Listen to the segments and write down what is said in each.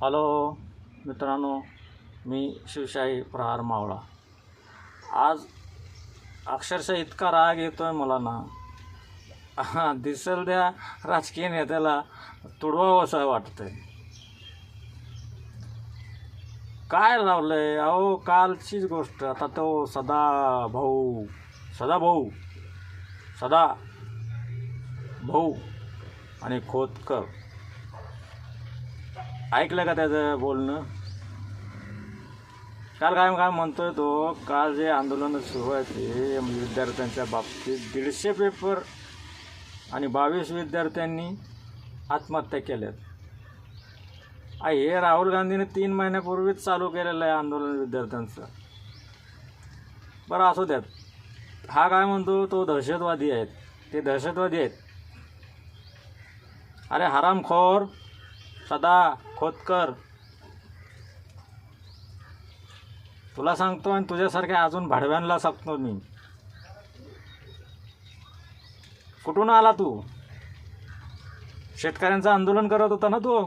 Hello मित्रांनो, मी शिवशाही प्रहार मावळा. आज अक्षरशः इतका राग येतो आहे मला ना, दिसेल त्या राजकीय नेत्याला तुडवावं असं वाटतं आहे. काय लावलं आहे अहो, कालचीच गोष्ट. आता तो सदा भाऊ आणि खोतकर, ऐकलं का त्याचं बोलणं? काल काय म्हणतोय तो, काल जे आंदोलन सुरू आहे ते विद्यार्थ्यांच्या बाबतीत 150 पेपर आणि 22 विद्यार्थ्यांनी आत्महत्या केल्यात. हे राहुल गांधीने 3 महिन्यापूर्वीच चालू केलेलं आहे आंदोलन विद्यार्थ्यांचं. बरं असू द्यात. हा काय म्हणतो, तो दहशतवादी आहेत, ते दहशतवादी आहेत. अरे हरामखोर सदा खोतकर, तुला सांगतो आणि तुझ्यासारख्या अजून भाडव्यांना सांगतो मी. कुठून आला तू? शेतकऱ्यांचं आंदोलन करत होता ना तू.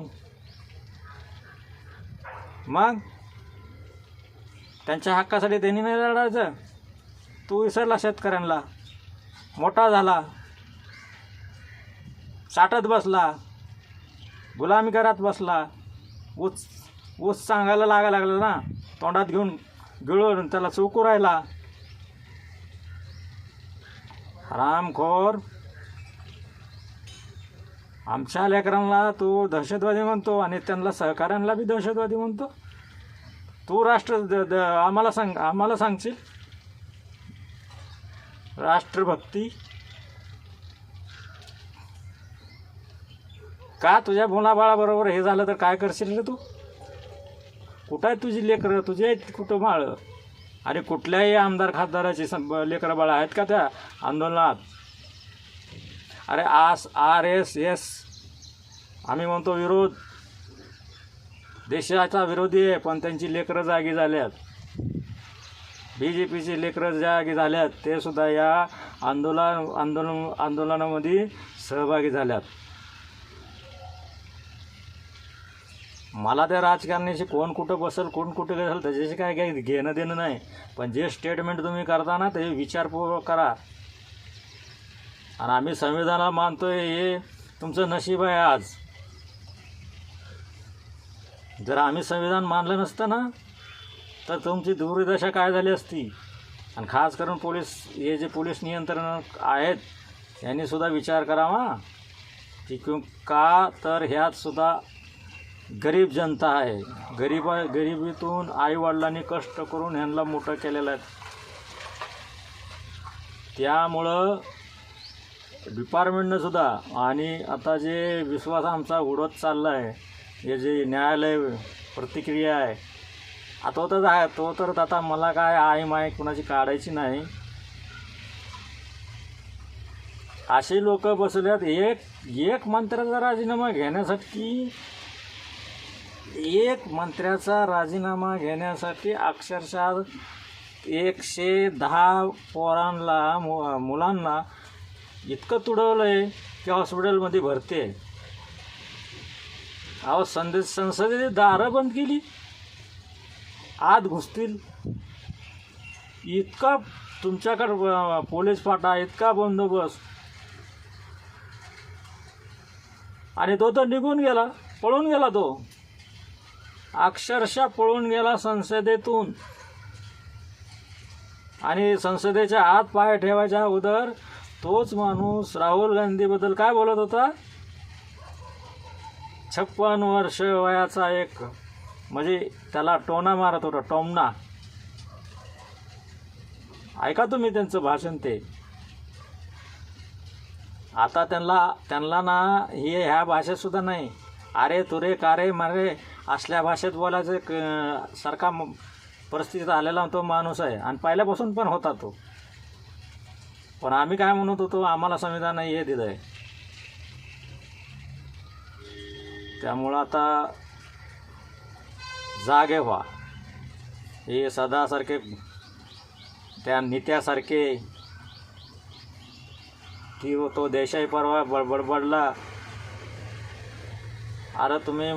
मग त्यांच्या हक्कासाठी त्यांनी नाही लढायचं. तू विसरला शेतकऱ्यांना. मोठा झाला, साठत बसला, गुलामी करत बसला. ऊस सांगायला लागला ना, तोंडात घेऊन गिळून त्याला चुकू राहिला. हरामखोर, आमच्या लेकरांना तू दहशतवादी म्हणतो आणि त्यांना सहकाऱ्यांना बी दहशतवादी म्हणतो. तू आम्हाला सांगशील राष्ट्रभक्ती का? तुझ्या मुलाबाळाबरोबर हे झालं तर काय करशील रे तू? कुठं आहे तुझी लेकरं? तुझी आहेत कुठं माळ? अरे कुठल्याही आमदार खासदाराची लेकरं बाळा आहेत का त्या आंदोलनात? अरे RSS आम्ही म्हणतो विरोध, देशाचा विरोधी आहे, पण त्यांची लेकरं जागी झाल्यात. BJPची लेकरं जागी झाल्यात, ते सुद्धा या आंदोलनामध्ये सहभागी झाल्यात. मला त्या राजकारण्याशी कोण कुठं बसेल, कोण कुठं बसेल त्याच्याशी काय घेणं देणं नाही. पण जे स्टेटमेंट तुम्ही करता ना, ते विचारपूर्वक करा. आणि आम्ही संविधानाला मानतोय, हे तुमचं नशीब आहे आज. जर आम्ही संविधान मानलं नसतं ना, तर तुमची दुर्दशा काय झाली असती. आणि खास करून हे जे पोलीस नियंत्रण आहेत यांनी सुद्धा विचार करावा की का, तर ह्यात सुद्धा गरीब जनता आहे. गरिबीतून आईवडिलांनी कष्ट करून ह्यांना मोठं केलेलं आहे. त्यामुळं डिपार्टमेंटनं सुद्धा, आणि आता जे विश्वास आमचा उडत चालला आहे, हे जे न्यायालय प्रतिक्रिया आहे, तो तर आता मला काय आई माय कुणाची काढायची नाही. असे लोक बसल्यात एक मंत्र्याचा राजीनामा घेण्यासाठी अक्षरशः 110 मुलांना इतकं तुडवलं आहे की हॉस्पिटलमध्ये भरती आहे. अहो, संसदेची दारं बंद केली, आत घुसतील इतका तुमच्याकडं पोलीस फाटा, इतका बंदोबस्त. आणि तो तर निघून गेला, पळून गेला. तो अक्षरशः पळून गेला संसदेतून. आणि संसदेच्या आत पाय ठेवायच्या अगोदर तोच माणूस राहुल गांधीबद्दल काय बोलत होता? 56 वर्ष वयाचा एक, म्हणजे त्याला टोना मारत होता, टोमना. ऐका तुम्ही त्यांचं भाषण. ते आता त्यांना ना ह्या भाषेत सुद्धा नाही. अरे तुरे कारे मारे असल्या भाषेत बोलायचं सारखा परिस्थितीत आलेला तो माणूस आहे. आणि पहिल्यापासून पण होता तो. पण आम्ही काय म्हणत होतो, आम्हाला संविधान हे दिलं आहे. त्यामुळं आता जागे व्हा. हे सदासारखे त्या नेत्यासारखे की तो देशाही परवा बडबडला अरे तुम्ही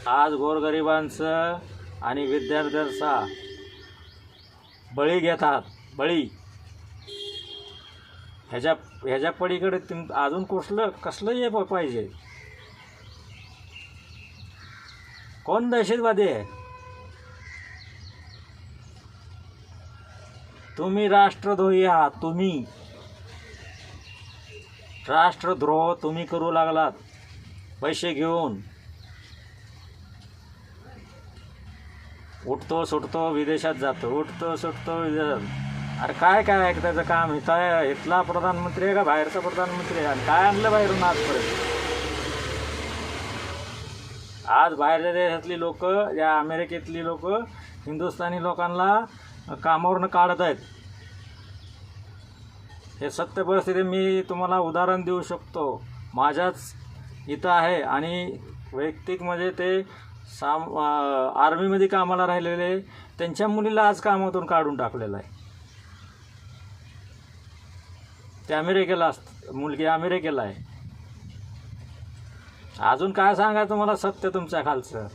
आज गोरगरिबांचं आणि विद्यार्थ्यांचा बळी घेत आहात, बळी. ह्याच्या पलीकडे अजून कसलं हे पाहिजे? कोण दहशतवादी आहे? तुम्ही राष्ट्रद्रोही आहात. तुम्ही राष्ट्रद्रोह तुम्ही करू लागलात पैसे घेऊन. उठतो सुटतो विदेशात जातो, उठतो सुटतो विदेशात. अरे काय त्याचं काम? इथला प्रधानमंत्री आहे का बाहेरचा प्रधानमंत्री आहे? आणि काय आणलं बाहेरून आजपर्यंत? आज बाहेरच्या देशातली लोक, या अमेरिकेतली लोक हिंदुस्थानी लोकांना कामावरनं काढत आहेत. हे सत्य परिस्थिती. मी तुम्हाला उदाहरण देऊ शकतो. माझ्याच इथं आहे. आणि वैयक्तिक म्हणजे ते आर्मीमध्ये कामाला राहिलेले, त्यांच्या मुलीला आज कामातून काढून टाकलेलं आहे. ते अमेरिकेला मुलगी अमेरिकेला आहे. अजून काय सांगा तुम्हाला सत्य तुमच्या खालचं?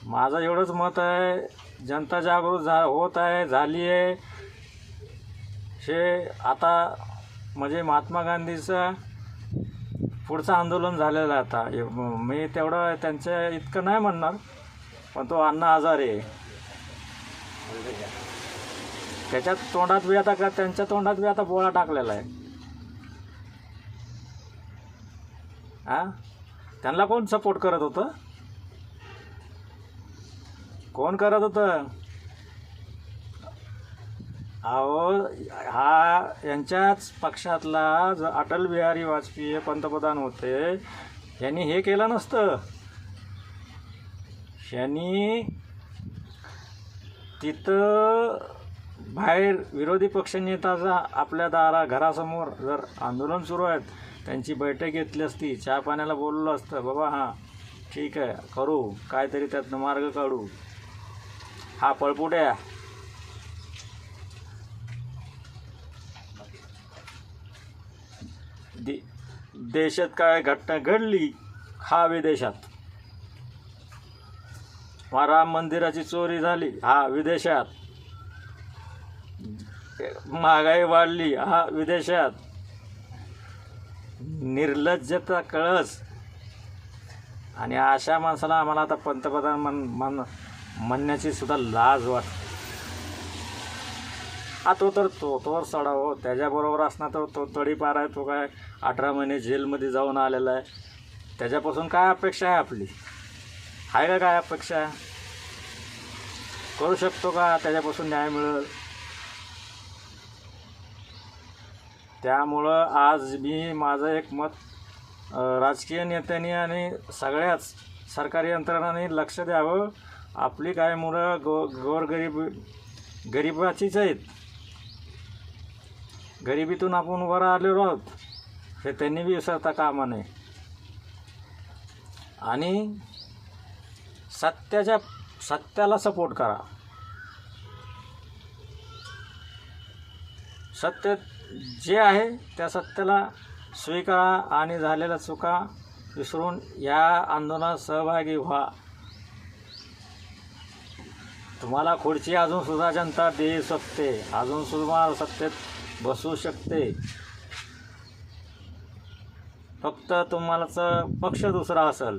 माझं एवढंच मत आहे, जनता जागृत होत आहे, झाली आहे. हे आता म्हणजे महात्मा गांधीचं पुढचं आंदोलन झालेलं आहे आता. मी तेवढं त्यांच्या इतकं नाही म्हणणार, पण तो अण्णा हजारे त्याच्यात तोंडात बी आता का त्यांच्या तोंडात बी आता बोळा टाकलेला आहे. त्यांना कोण सपोर्ट करत होतं? कोण करत होतं? अहो, हा यांच्याच पक्षातला जो अटल बिहारी वाजपेयी पंतप्रधान होते, यांनी हे केलं नसतं. यांनी तिथं बाहेर विरोधी पक्षनेताचा आपल्या घरासमोर जर आंदोलन सुरू आहेत, त्यांची बैठक घेतली असती, चहा पाण्याला बोललं असतं, बाबा हां ठीक आहे करू, काहीतरी त्यातनं मार्ग काढू. हा पळपुट्या देशात काय घटना घडली, हा विदेशात. राम मंदिराची चोरी झाली, हा विदेशात. महागाई वाढली, हा विदेशात. निर्लज्जता कळस. आणि अशा माणसाला आम्हाला आता पंतप्रधान म्हणण्याची सुद्धा लाज वाटते. तो तर तोवर सडा हो, त्याच्याबरोबर असणार तर तो तडीपार आहे. तो काय 18 महिने जेलमध्ये जाऊन आलेला आहे. त्याच्यापासून काय अपेक्षा आहे आपली? आहे का काय अपेक्षा? करू शकतो का त्याच्यापासून न्याय मिळेल? त्यामुळं आज मी माझं एक मत, राजकीय नेत्यांनी आणि सगळ्याच सरकारी यंत्रणांनी लक्ष द्यावं. आपली काय मुलं गरिबाचीच आहेत. गरिबीतून आपण उभं राहिलेलो आहोत, हे त्यांनी बी विसरता कामा नये. आणि सत्याला सपोर्ट करा. सत्य जे आहे त्या सत्याला स्वीकारा आणि झालेल्या चुका विसरून या आंदोलनात सहभागी व्हा. तुम्हाला खुर्ची अजूनसुद्धा जनता देऊ शकते, अजूनसुद्धा सत्तेत बसू शकते. फक्त तुम्हालाच पक्ष दुसरा असेल,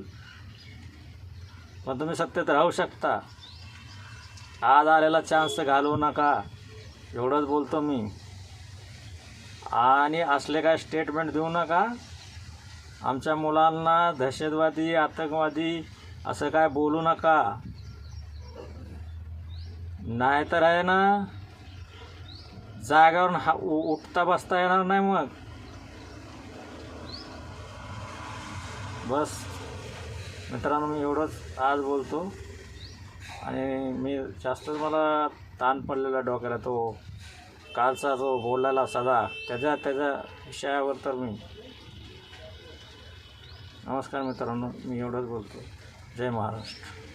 पण तुम्ही सत्तेत राहू शकता. आज आलेला चान्स घालवू नका, एवढंच बोलतो मी. आणि असले काय स्टेटमेंट देऊ नका. आमच्या मुलांना दहशतवादी, आतंकवादी असं काय बोलू नका. नाहीतर आहे ना, जागेवरून उठता बसता येणार नाही. मग बस मित्रांनो, मी एवढंच आज बोलतो. आणि मी जास्तच मला ताण पडलेला डोक्याला, तो कालचा जो बोललेला सदा त्याच्या विषयावर. तर मी नमस्कार मित्रांनो, मी एवढंच बोलतो. जय महाराष्ट्र.